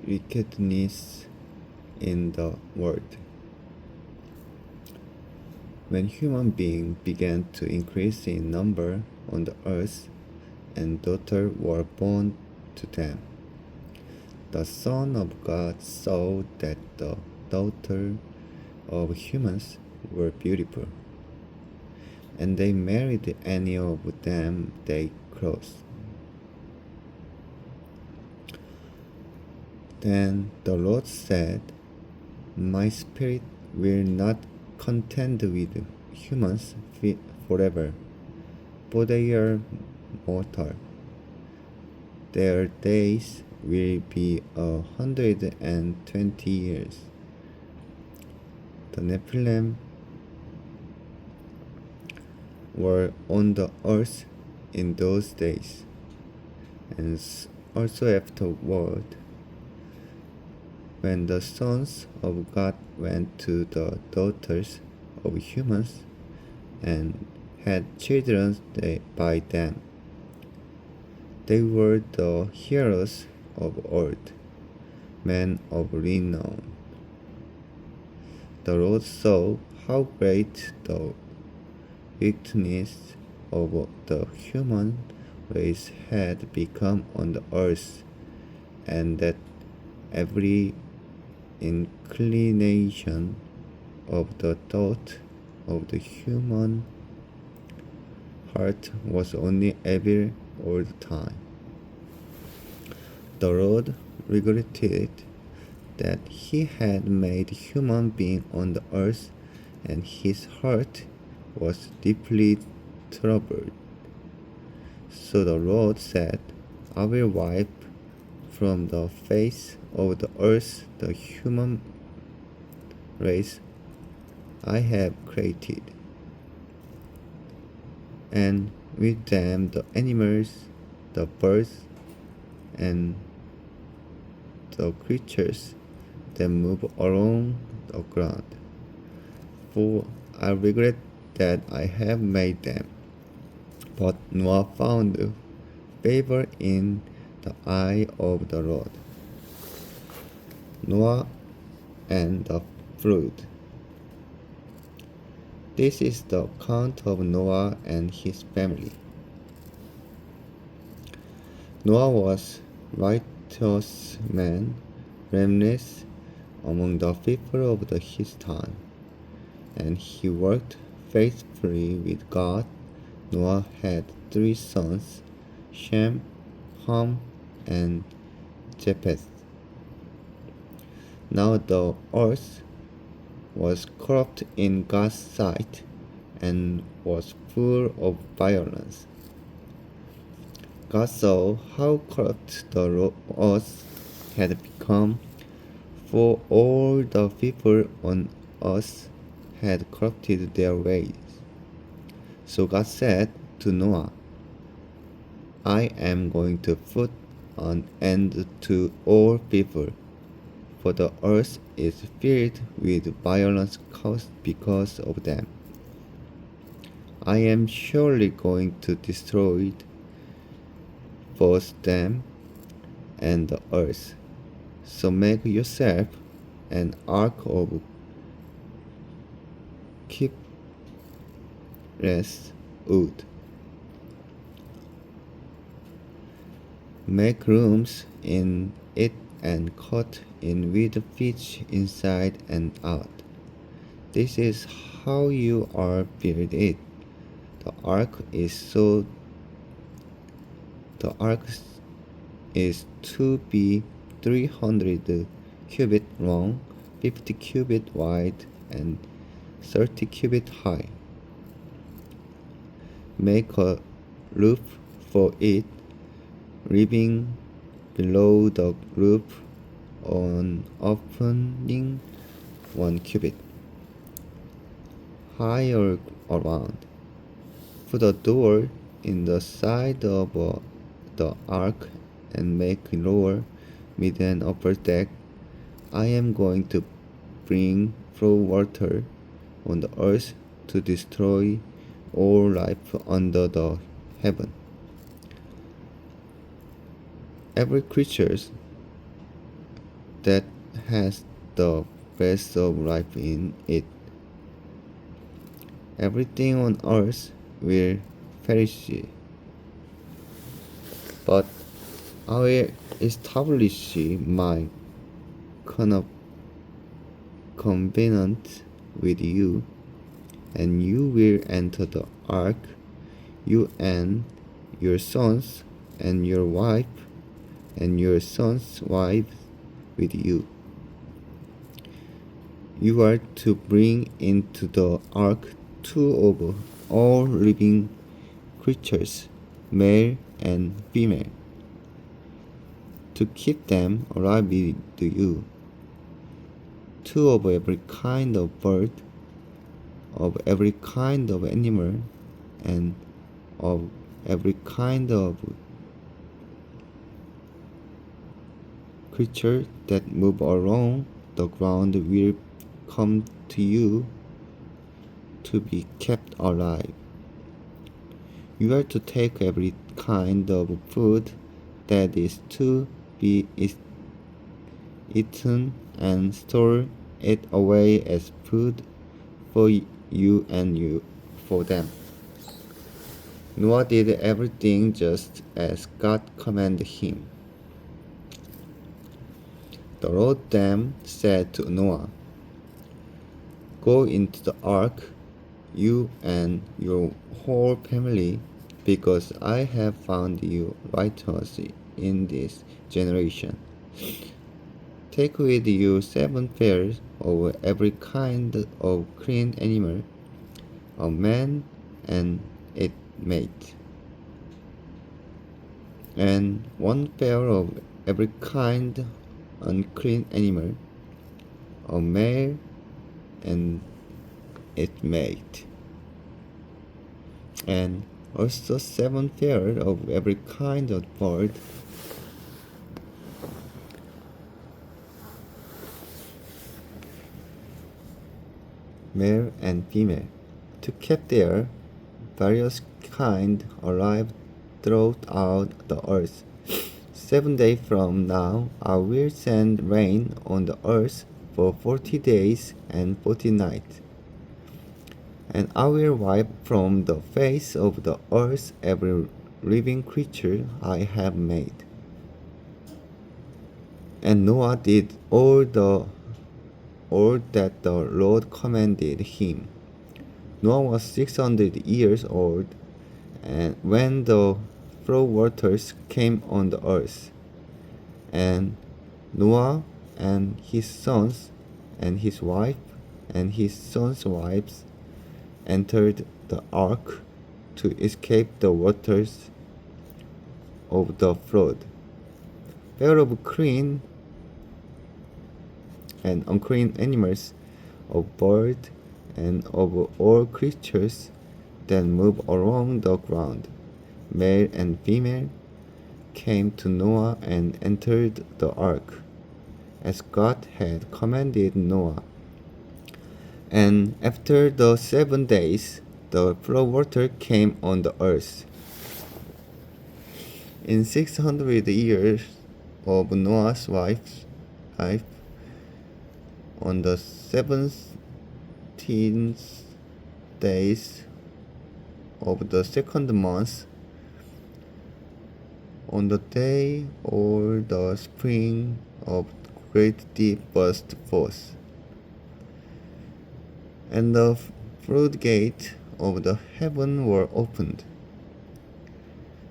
wickedness in the world. When human beings began to increase in number on the earth, and daughters were born to them, the Son of God saw that the daughters of humans were beautiful, and they married any of them they chose. Then the Lord said, My spirit will not contend with humans forever, for they are mortal. Their days will be 120 years. The Nephilim were on the earth in those days, and also afterward, when the sons of God went to the daughters of humans and had children by them. They were the heroes of old, men of renown. The Lord saw how great the wickedness of the human race had become on the earth, and that every inclination of the thought of the human heart was only evil all the time. The Lord regretted that he had made human beings on the earth, and his heart was deeply troubled. So the Lord said, I will wipe from the face of the earth the human race I have created, and with them the animals, the birds, and the creatures that move along the ground. For I regret that I have made them. But Noah found favor in the eye of the Lord. Noah and the flood. This is the account of Noah and his family. Noah was righteous man, blameless among the people of his time, and he worked faithfully with God. Noah had 3 sons, Shem, Ham, and Japheth. Now the earth was corrupt in God's sight and was full of violence. God saw how corrupt the earth had become, for all the people on earth had corrupted their ways. So God said to Noah, I am going to put an end to all people, for the earth is filled with violence caused because of them. I am surely going to destroy both them and the earth. So make yourself an ark of cypress wood. Make rooms in it and cut in with fish inside and out. This is how you are build it. The ark is to be 300 cubits long, 50 cubits wide, and 30 cubits high. Make a roof for it, living below the roof on opening 1 cubit high all around. Put a door in the side of the ark and make lower, mid, and upper deck. I am going to bring flow water on the earth to destroy all life under the heaven. Every creature that has the best of life in it. Everything on earth will perish, but I will establish my covenant with you, and you will enter the ark, you and your sons and your wife and your sons' wives with you. You are to bring into the ark 2 of all living creatures, male and female, to keep them alive with you. 2 of every kind of bird, of every kind of animal, and of every kind of creature that move along the ground will come to you to be kept alive. You are to take every kind of food that is to be eaten and store it away as food for you and for them. Noah did everything just as God commanded him. The Lord then said to Noah, "Go into the ark, you and your whole family, because I have found you righteous in this generation. Take with you 7 pairs of every kind of clean animal, a man and its mate, and 1 pair of every kind unclean animal, a male and its mate, and also 7 pairs of every kind of bird, male and female, to keep their various kind alive throughout the earth. 7 days from now I will send rain on the earth for 40 days and 40 nights. And I will wipe from the face of the earth every living creature I have made." And Noah did all that the Lord commanded him. Noah was 600 years old, and when the flood waters came on the earth, and Noah and his sons and his wife and his sons' wives entered the ark to escape the waters of the flood. Pair of clean and unclean animals, of birds, and of all creatures that move along the ground, male and female, came to Noah and entered the ark, as God had commanded Noah. And after the 7 days, the flood water came on the earth. In 600 years of Noah's life, on the 17th days of the 2nd month, on the day all the spring of great deep burst forth, and the floodgate of the heaven were opened,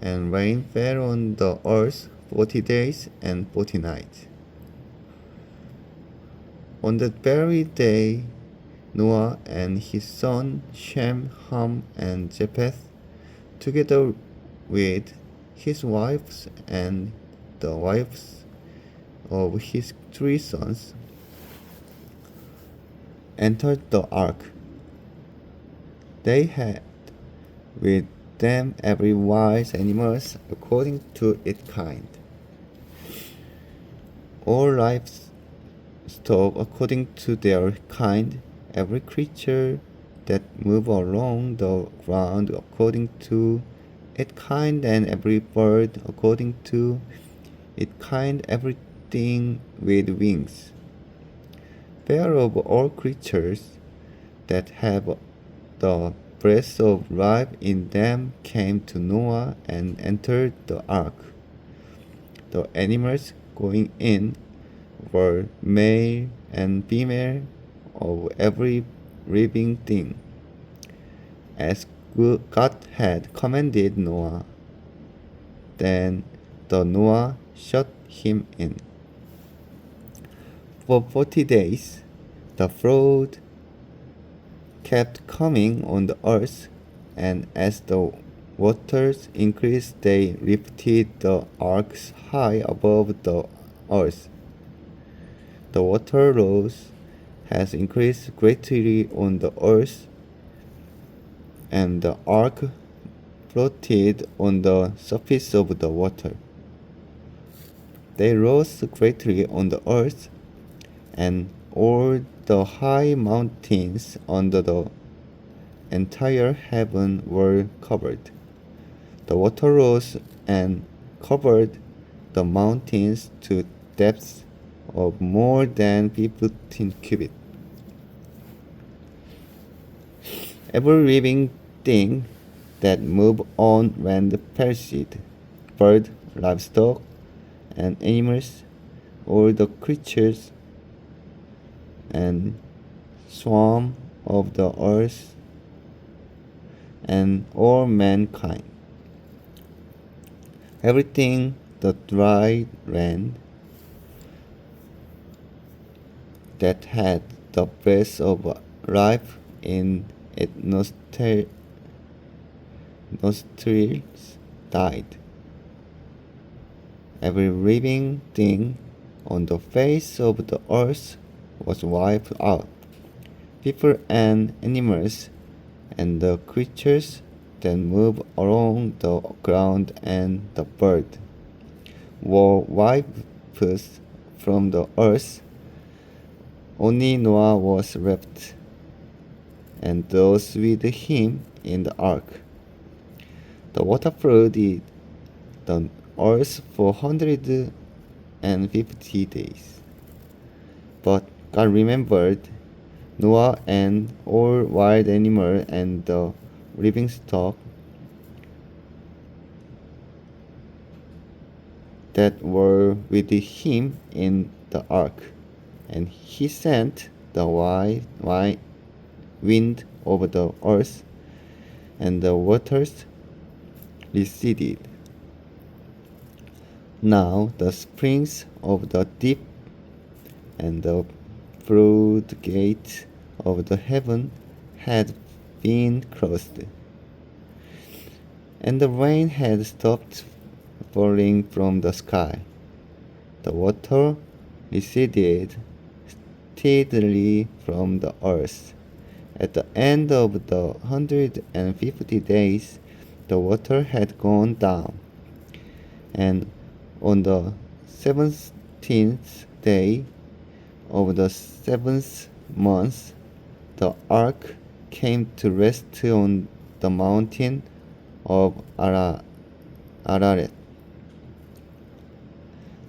and rain fell on the earth 40 days and 40 nights. On that very day, Noah and his son Shem, Ham, and Japheth, together with his wives and the wives of his 3 sons, entered the ark. They had with them every wild animal according to its kind, all livestock according to their kind, every creature that move along the ground according to its kind, and every bird according to its kind, everything thing with wings. Beware of all creatures that have the breath of life in them came to Noah and entered the ark. The animals going in were male and female of every living thing, as God had commanded Noah. Then the Noah shut him in. For 40 days, the flood kept coming on the earth, and as the waters increased, they lifted the ark high above the earth. The water loss has increased greatly on the earth, and the ark floated on the surface of the water. They rose greatly on the earth, and all the high mountains under the entire heaven were covered. The water rose and covered the mountains to depths of more than 15 cubits. Every living thing that moved on land perished, bird, livestock, and animals, all the creatures and swarm of the earth, and all mankind. Everything the dry land that had the breath of life in its nostrils died. Every living thing on the face of the earth was wiped out. People and animals and the creatures that move along the ground and the bird were wiped from the earth. Only Noah was left, and those with him in the ark. The water flooded the earth for 150 days. But God remembered Noah and all wild animals and the living stock that were with him in the ark, and he sent the wind over the earth, and the waters receded. Now the springs of the deep and the floodgates of the heaven had been closed, and the rain had stopped falling from the sky. The water receded steadily from the earth. At the end of the 150 days, the water had gone down, and on the 17th day of the 7th month, the ark came to rest on the mountain of Ararat.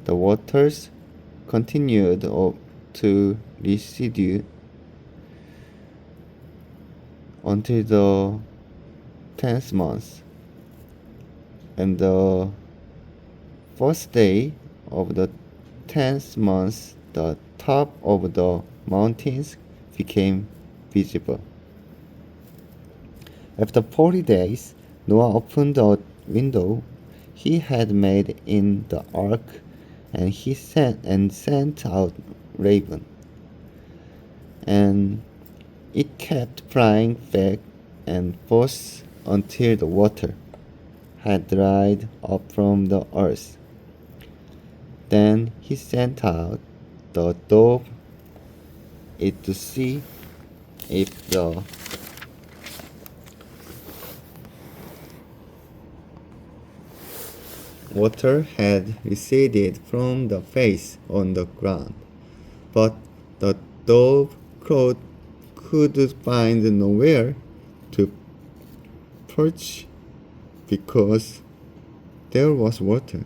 The waters continued to recede until the 10th month, and the first day of the 10th month, the top of the mountains became visible. After 40 days, Noah opened a window he had made in the ark, and he sent out raven, and it kept flying back and forth until the water had dried up from the earth. Then he sent out the dove to see if the water had receded from the face on the ground. But the dove could find nowhere to perch because there was water.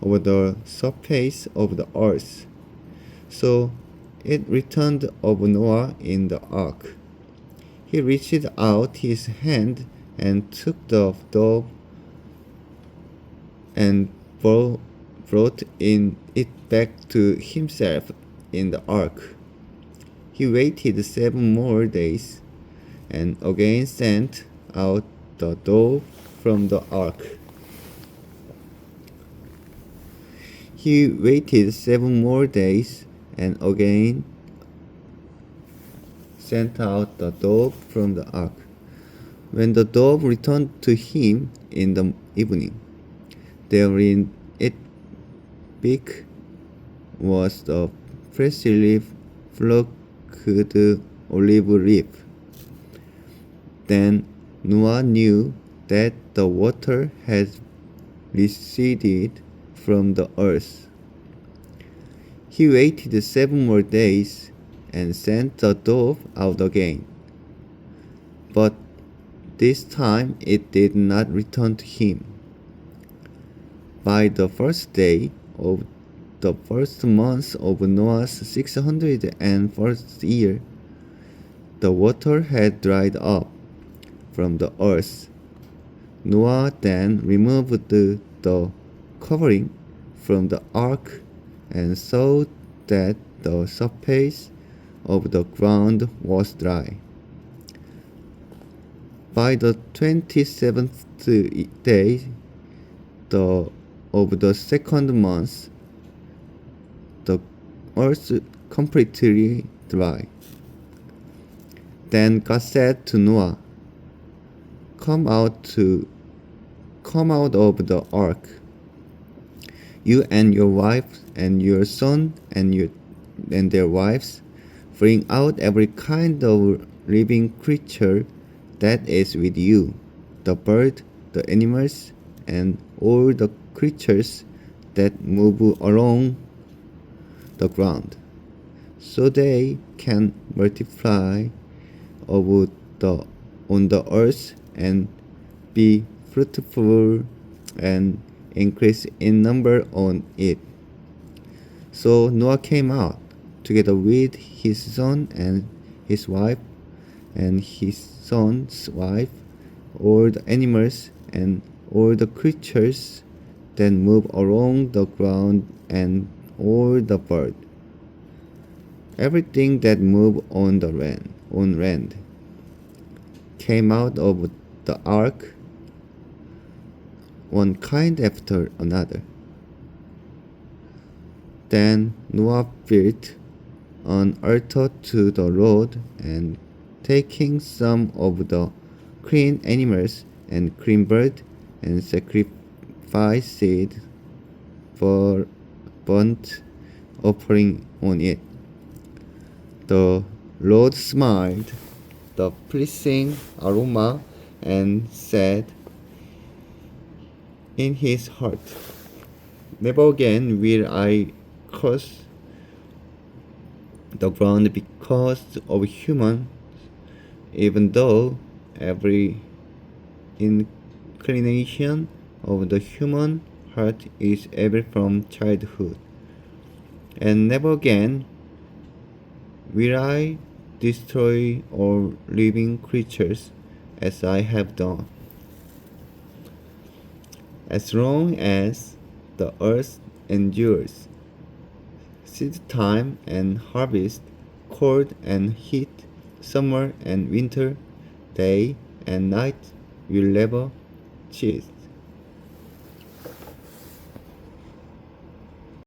over the surface of the earth. So it returned of Noah in the ark. He reached out his hand and took the dove and brought it back to himself in the ark. He waited 7 more days and again sent out the dove from the ark. He waited 7 more days and again sent out the dove from the ark. When the dove returned to him in the evening, there in its beak was the freshly plucked olive leaf. Then Noah knew that the water had receded from the earth. He waited 7 more days and sent the dove out again. But this time it did not return to him. By the first day of the first month of Noah's 601st year, the water had dried up from the earth. Noah then removed the covering from the ark and saw that the surface of the ground was dry. By the 27th day of the second month, the earth completely dry. Then God said to Noah, Come out of the ark, you and your wife and your son and their wives. Bring out every kind of living creature that is with you, the bird, the animals, and all the creatures that move along the ground, so they can multiply on the earth and be fruitful and increase in number on it. So Noah came out, together with his son and his wife, and his son's wife, all the animals and all the creatures that move along the ground, and all the birds. Everything that moved on land came out of the ark, one kind after another. Then Noah built an altar to the Lord, and taking some of the clean animals and clean bird, and sacrificed for burnt offering on it. The Lord smelled the pleasing aroma and said in his heart, Never again will I curse the ground because of humans, even though every inclination of the human heart is evil from childhood. And never again will I destroy all living creatures as I have done. As long as the earth endures, seed time and harvest, cold and heat, summer and winter, day and night will never cease.